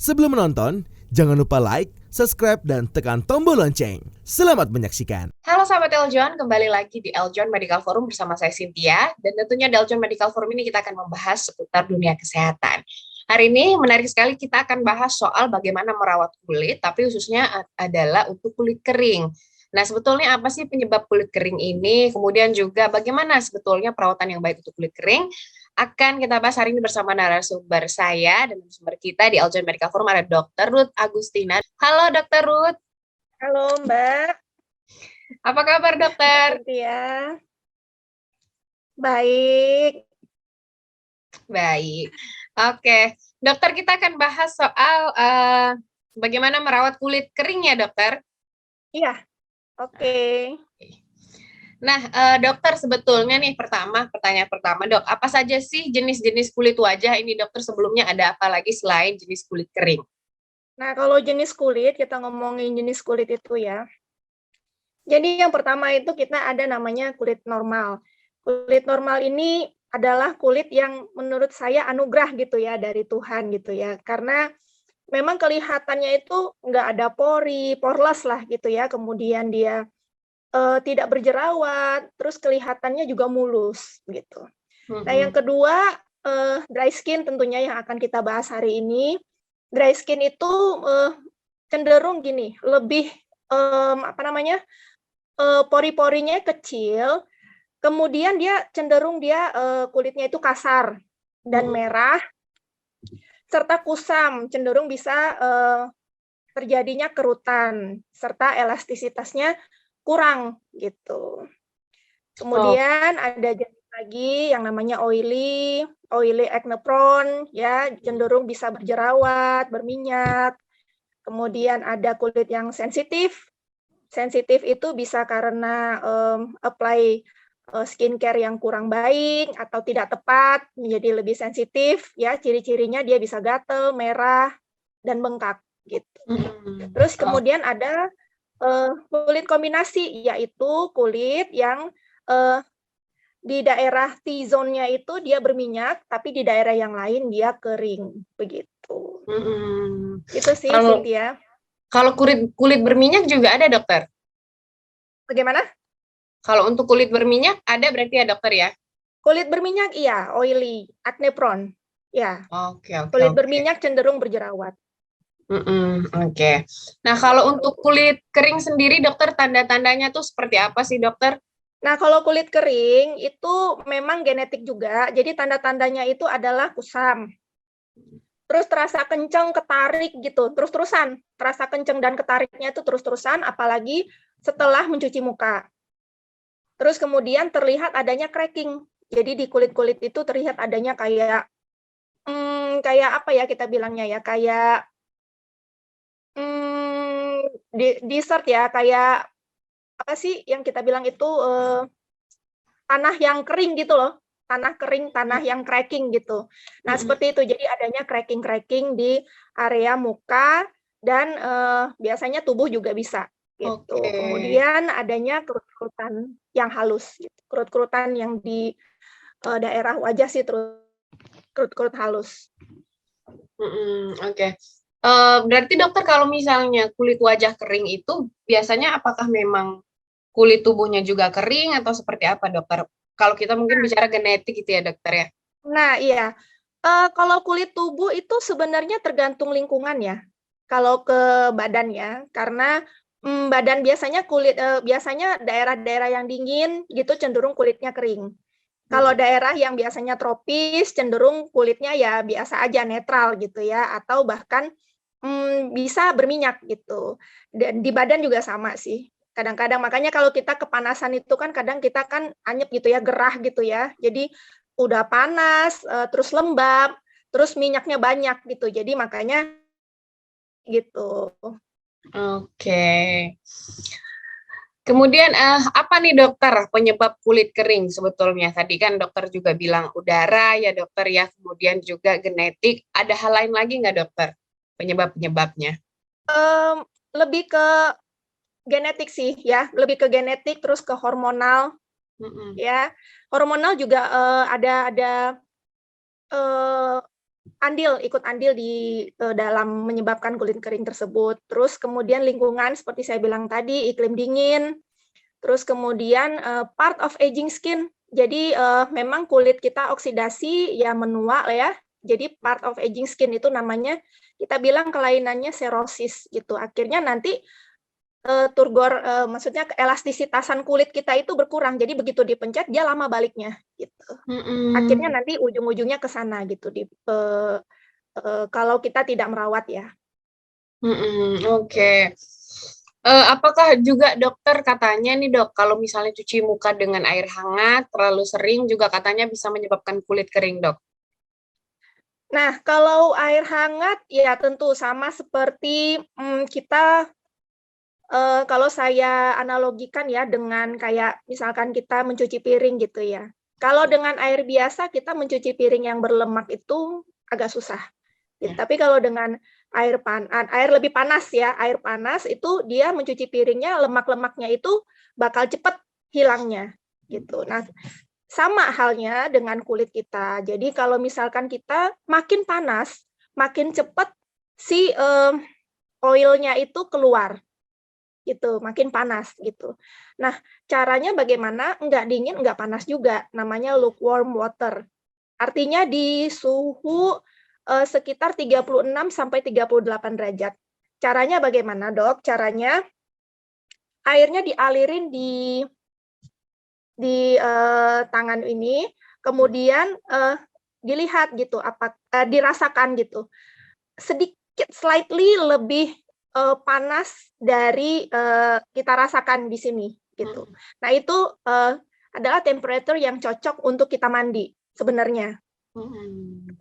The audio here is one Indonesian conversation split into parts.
Sebelum menonton, jangan lupa like, subscribe, dan tekan tombol lonceng. Selamat menyaksikan. Halo sahabat Eljon, kembali lagi di Eljon Medical Forum bersama saya Cynthia. Dan tentunya di Eljon Medical Forum ini kita akan membahas seputar dunia kesehatan. Hari ini menarik sekali kita akan bahas soal bagaimana merawat kulit, tapi khususnya adalah untuk kulit kering. Nah, sebetulnya apa sih penyebab kulit kering ini? Kemudian juga bagaimana sebetulnya perawatan yang baik untuk kulit kering? Akan kita bahas hari ini bersama narasumber saya dan narasumber kita di Eljon Medical Forum ada Dr. Ruth Agustina. Halo Dr. Ruth. Halo Mbak. Apa kabar dokter? Ya, baik. Baik. Oke, dokter kita akan bahas soal bagaimana merawat kulit kering ya dokter? Iya, oke. Nah, dokter sebetulnya nih pertanyaan pertama dok, apa saja sih jenis-jenis kulit wajah ini dokter sebelumnya ada apa lagi selain jenis kulit kering? Nah, kalau jenis kulit, kita ngomongin jenis kulit itu ya. Jadi yang pertama itu kita ada namanya kulit normal. Kulit normal ini adalah kulit yang menurut saya anugerah gitu ya dari Tuhan gitu ya. Karena memang kelihatannya itu nggak ada pori, poreless lah gitu ya. Kemudian dia tidak berjerawat, terus kelihatannya juga mulus gitu. Nah, yang kedua dry skin tentunya yang akan kita bahas hari ini. Dry skin itu cenderung gini, lebih pori-porinya kecil, kemudian dia cenderung kulitnya itu kasar dan merah, serta kusam, cenderung bisa terjadinya kerutan, serta elastisitasnya kurang gitu. Kemudian ada jenis lagi yang namanya oily acne prone, ya cenderung bisa berjerawat, berminyak. Kemudian ada kulit yang sensitif. Sensitif itu bisa karena apply skincare yang kurang baik atau tidak tepat, menjadi lebih sensitif. Ya, ciri-cirinya dia bisa gatel, merah, dan bengkak gitu. Terus kemudian ada kulit kombinasi, yaitu kulit yang di daerah T-zone-nya itu dia berminyak, tapi di daerah yang lain dia kering, begitu. Itu sih, Cynthia. Kalau kulit berminyak juga ada dokter? Bagaimana? Kalau untuk kulit berminyak ada berarti ya dokter ya? Kulit berminyak iya, oily, acne prone. Ya. Oke. Kulit berminyak cenderung berjerawat. Oke. Nah, kalau untuk kulit kering sendiri dokter tanda-tandanya tuh seperti apa sih dokter? Nah, kalau kulit kering itu memang genetik juga. Jadi tanda-tandanya itu adalah kusam. Terus terasa kenceng, ketarik gitu, terus-terusan. Terasa kenceng dan ketariknya itu terus-terusan, apalagi setelah mencuci muka. Terus kemudian terlihat adanya cracking. Jadi di kulit-kulit itu terlihat adanya kayak apa ya kita bilangnya ya, kayak dessert ya, kayak apa sih yang kita bilang itu tanah yang kering gitu loh, tanah kering, tanah yang cracking gitu. Nah, seperti itu. Jadi adanya cracking di area muka dan biasanya tubuh juga bisa gitu. Kemudian adanya kerut-kerutan yang halus gitu. Kerut-kerutan yang di daerah wajah sih, terus kerut-kerut halus. Oke. Berarti dokter kalau misalnya kulit wajah kering itu biasanya apakah memang kulit tubuhnya juga kering atau seperti apa dokter? Kalau kita mungkin bicara genetik gitu ya dokter ya? Nah iya, kalau kulit tubuh itu sebenarnya tergantung lingkungan ya, kalau ke badannya, karena badan biasanya daerah-daerah yang dingin gitu cenderung kulitnya kering. Kalau daerah yang biasanya tropis cenderung kulitnya ya biasa aja, netral gitu ya, atau bahkan bisa berminyak gitu. Dan di badan juga sama sih. Kadang-kadang makanya kalau kita kepanasan itu kan kadang kita kan anyep gitu ya, gerah gitu ya. Jadi udah panas, terus lembab, terus minyaknya banyak gitu. Jadi makanya gitu. Oke. Kemudian apa nih dokter penyebab kulit kering sebetulnya? Tadi kan dokter juga bilang udara ya dokter ya, kemudian juga genetik. Ada hal lain lagi nggak dokter penyebab-penyebabnya? Lebih ke genetik sih ya, lebih ke genetik terus ke hormonal. Ya, hormonal juga ada ikut andil di dalam menyebabkan kulit kering tersebut. Terus kemudian lingkungan seperti saya bilang tadi, iklim dingin. Terus kemudian part of aging skin. Jadi memang kulit kita oksidasi ya menua ya. Jadi part of aging skin itu namanya, kita bilang kelainannya serosis gitu. Akhirnya nanti maksudnya elastisitasan kulit kita itu berkurang. Jadi begitu dipencet dia lama baliknya gitu. Akhirnya nanti ujung-ujungnya ke sana gitu kalau kita tidak merawat ya. Oke. Apakah juga dokter katanya nih dok, kalau misalnya cuci muka dengan air hangat terlalu sering juga katanya bisa menyebabkan kulit kering dok? Nah, kalau air hangat ya tentu sama seperti kita kalau saya analogikan ya dengan kayak misalkan kita mencuci piring gitu ya. Kalau dengan air biasa kita mencuci piring yang berlemak itu agak susah. Ya. Tapi kalau dengan air lebih panas ya, air panas itu dia mencuci piringnya, lemak-lemaknya itu bakal cepat hilangnya gitu. Nah, sama halnya dengan kulit kita. Jadi kalau misalkan kita makin panas, makin cepat si oilnya itu keluar gitu, makin panas gitu. Nah, caranya bagaimana? Enggak dingin, enggak panas juga. Namanya lukewarm water. Artinya di suhu sekitar 36 sampai 38 derajat. Caranya bagaimana, Dok? Caranya airnya dialirin di tangan ini, kemudian dilihat gitu, dirasakan gitu. Sedikit slightly lebih panas dari kita rasakan di sini gitu. Nah, itu adalah temperature yang cocok untuk kita mandi sebenarnya.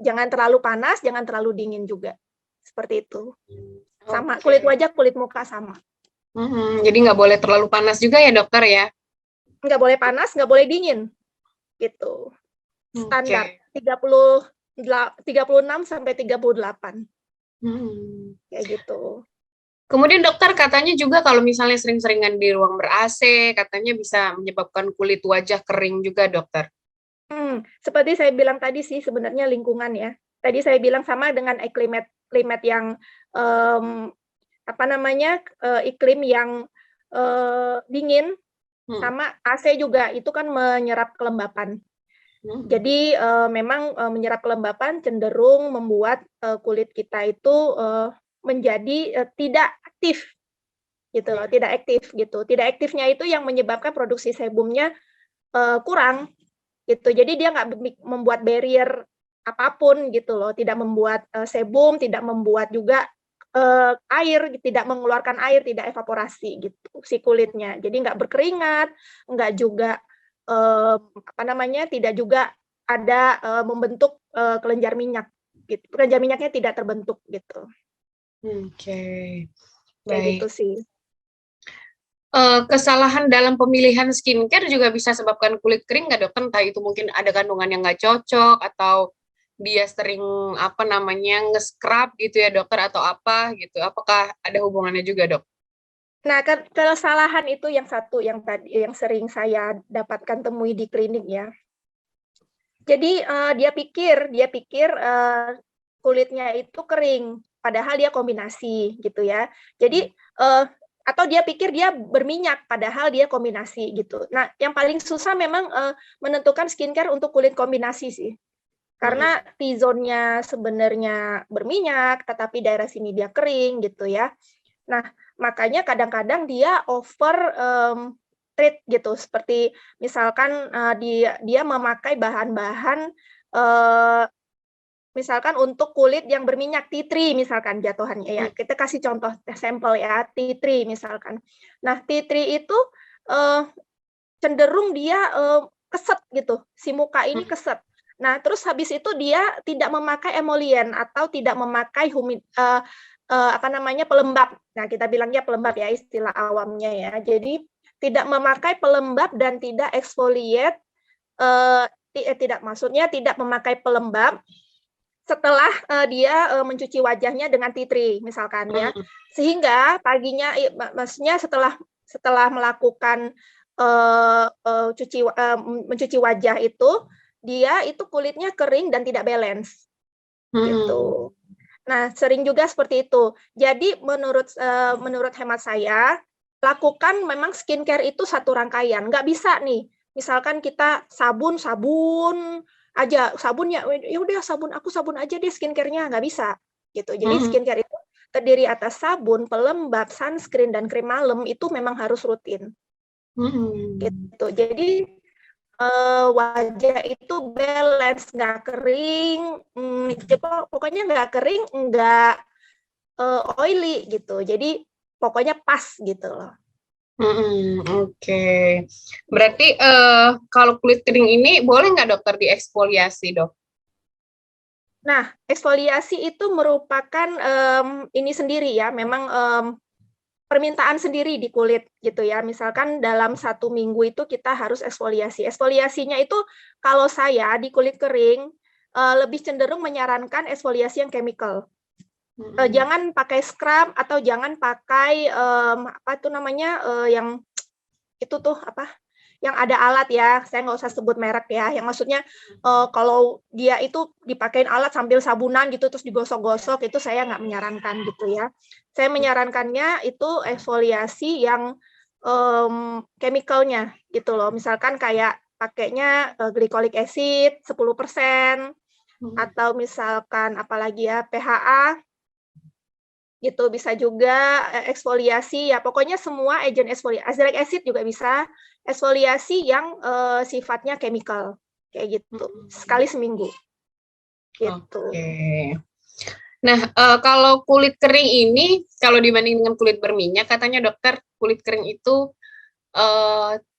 Jangan terlalu panas, jangan terlalu dingin juga. Seperti itu. Sama, kulit wajah, kulit muka sama. Jadi nggak boleh terlalu panas juga ya dokter ya? Nggak boleh panas, nggak boleh dingin. Gitu. Standar, 36 sampai 38. Kayak gitu. Kemudian dokter katanya juga kalau misalnya sering-seringan di ruang ber-AC, katanya bisa menyebabkan kulit wajah kering juga dokter. Seperti saya bilang tadi sih sebenarnya lingkungan ya. Tadi saya bilang sama dengan klimat yang iklim yang dingin sama AC juga itu kan menyerap kelembapan. Jadi memang menyerap kelembapan cenderung membuat kulit kita itu menjadi tidak aktif gitu loh, tidak aktif gitu. Tidak aktifnya itu yang menyebabkan produksi sebumnya kurang gitu. Jadi dia nggak membuat barrier apapun gitu loh, tidak membuat sebum, tidak membuat juga air, tidak mengeluarkan air, tidak evaporasi gitu si kulitnya. Jadi nggak berkeringat, nggak juga tidak juga ada membentuk kelenjar minyak gitu. Kelenjar minyaknya tidak terbentuk gitu. Oke. Kayak gitu sih. Kesalahan dalam pemilihan skincare juga bisa sebabkan kulit kering nggak dokter? Entah itu mungkin ada kandungan yang nggak cocok atau dia sering nge-scrub gitu ya dokter atau apa gitu. Apakah ada hubungannya juga dok? Nah, kesalahan itu yang satu yang sering saya dapatkan temui di klinik ya. Jadi dia pikir kulitnya itu kering, padahal dia kombinasi gitu ya. Jadi atau dia pikir dia berminyak, padahal dia kombinasi gitu. Nah, yang paling susah memang menentukan skincare untuk kulit kombinasi sih. Karena T-zone-nya sebenarnya berminyak, tetapi daerah sini dia kering gitu ya. Nah, makanya kadang-kadang dia over treat gitu, seperti misalkan dia memakai bahan-bahan misalkan untuk kulit yang berminyak tea tree misalkan jatuhannya ya. Kita kasih contoh sampel ya, tea tree misalkan. Nah, tea tree itu cenderung dia keset gitu. Si muka ini keset. Nah, terus habis itu dia tidak memakai emollient atau tidak memakai pelembab. Nah, kita bilangnya pelembab ya istilah awamnya ya. Jadi tidak memakai pelembab dan tidak exfoliate tidak memakai pelembab setelah dia mencuci wajahnya dengan tea tree misalkan ya, sehingga paginya maksudnya setelah melakukan mencuci wajah itu dia itu kulitnya kering dan tidak balance gitu. Nah, sering juga seperti itu. Jadi menurut hemat saya, lakukan memang skincare itu satu rangkaian. Nggak bisa nih, misalkan kita sabun aja, sabunnya ya udah aku sabun aja deh skincare-nya, nggak bisa gitu. Jadi skincare itu terdiri atas sabun, pelembab, sunscreen, dan krim malam itu memang harus rutin. Gitu. Jadi wajah itu balance, nggak kering, pokoknya nggak kering, nggak oily gitu. Jadi pokoknya pas gitu loh. Oke. Berarti kalau kulit kering ini boleh nggak dokter dieksfoliasi, dok? Nah, eksfoliasi itu merupakan ini sendiri ya, memang permintaan sendiri di kulit gitu ya. Misalkan dalam 1 minggu itu kita harus eksfoliasi. Eksfoliasinya itu kalau saya di kulit kering lebih cenderung menyarankan eksfoliasi yang chemical. Jangan pakai scrub atau jangan pakai apa itu namanya yang itu tuh apa? Yang ada alat ya, saya nggak usah sebut merek ya, yang maksudnya kalau dia itu dipakein alat sambil sabunan gitu, terus digosok-gosok, itu saya nggak menyarankan gitu ya. Saya menyarankannya itu eksfoliasi yang chemical-nya gitu loh, misalkan kayak pakainya glycolic acid 10%, atau misalkan apalagi ya, PHA, gitu bisa juga eksfoliasi ya, pokoknya semua agen eksfoliasi, azelaic acid juga bisa, eksfoliasi yang sifatnya chemical kayak gitu, sekali seminggu gitu. Oke. Nah, kalau kulit kering ini kalau dibanding dengan kulit berminyak, katanya dokter kulit kering itu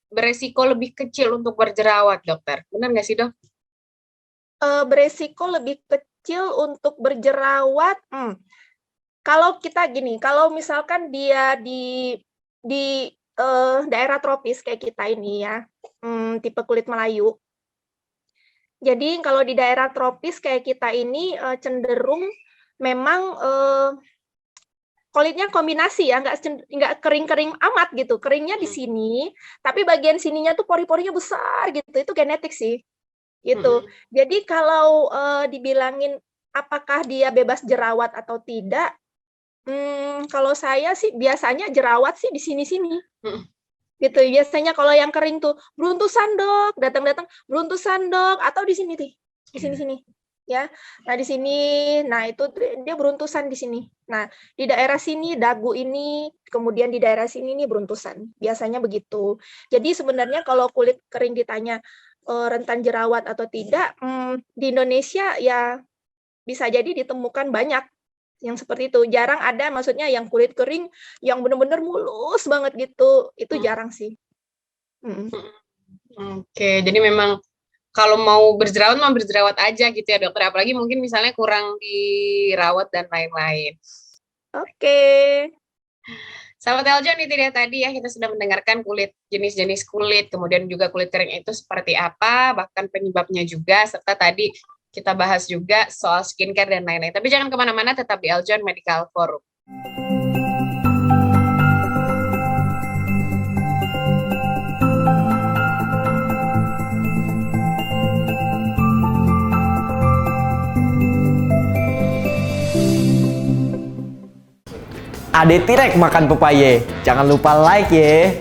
beresiko lebih kecil untuk berjerawat, dokter. Benar nggak sih, dok? Beresiko lebih kecil untuk berjerawat. Kalau kita gini, kalau misalkan dia di daerah tropis kayak kita ini ya, tipe kulit Melayu. Jadi kalau di daerah tropis kayak kita ini cenderung memang kulitnya kombinasi ya, nggak kering-kering amat gitu. Keringnya di sini, tapi bagian sininya tuh pori-porinya besar gitu. Itu genetik sih, gitu. Jadi kalau dibilangin apakah dia bebas jerawat atau tidak, kalau saya sih biasanya jerawat sih di sini-sini. Gitu, biasanya kalau yang kering tuh, beruntusan dok, datang-datang, beruntusan dok, atau di sini nih, di sini-sini. Ya, nah di sini, nah itu dia beruntusan di sini. Nah di daerah sini dagu ini, kemudian di daerah sini nih beruntusan. Biasanya begitu. Jadi sebenarnya kalau kulit kering ditanya rentan jerawat atau tidak, di Indonesia ya bisa jadi ditemukan banyak yang seperti itu. Jarang ada, maksudnya yang kulit kering yang benar-benar mulus banget gitu. Itu jarang sih. Oke, jadi memang kalau mau berjerawat aja gitu ya dokter, apalagi mungkin misalnya kurang dirawat dan lain-lain. Oke. Sahabat Eljon, itu dia tadi ya, kita sudah mendengarkan jenis-jenis kulit, kemudian juga kulit kering itu seperti apa, bahkan penyebabnya juga, serta tadi kita bahas juga soal skincare dan lain-lain. Tapi jangan kemana-mana, tetap di Eljon Medical Forum. Ade Tirek makan pepaya. Jangan lupa like ya.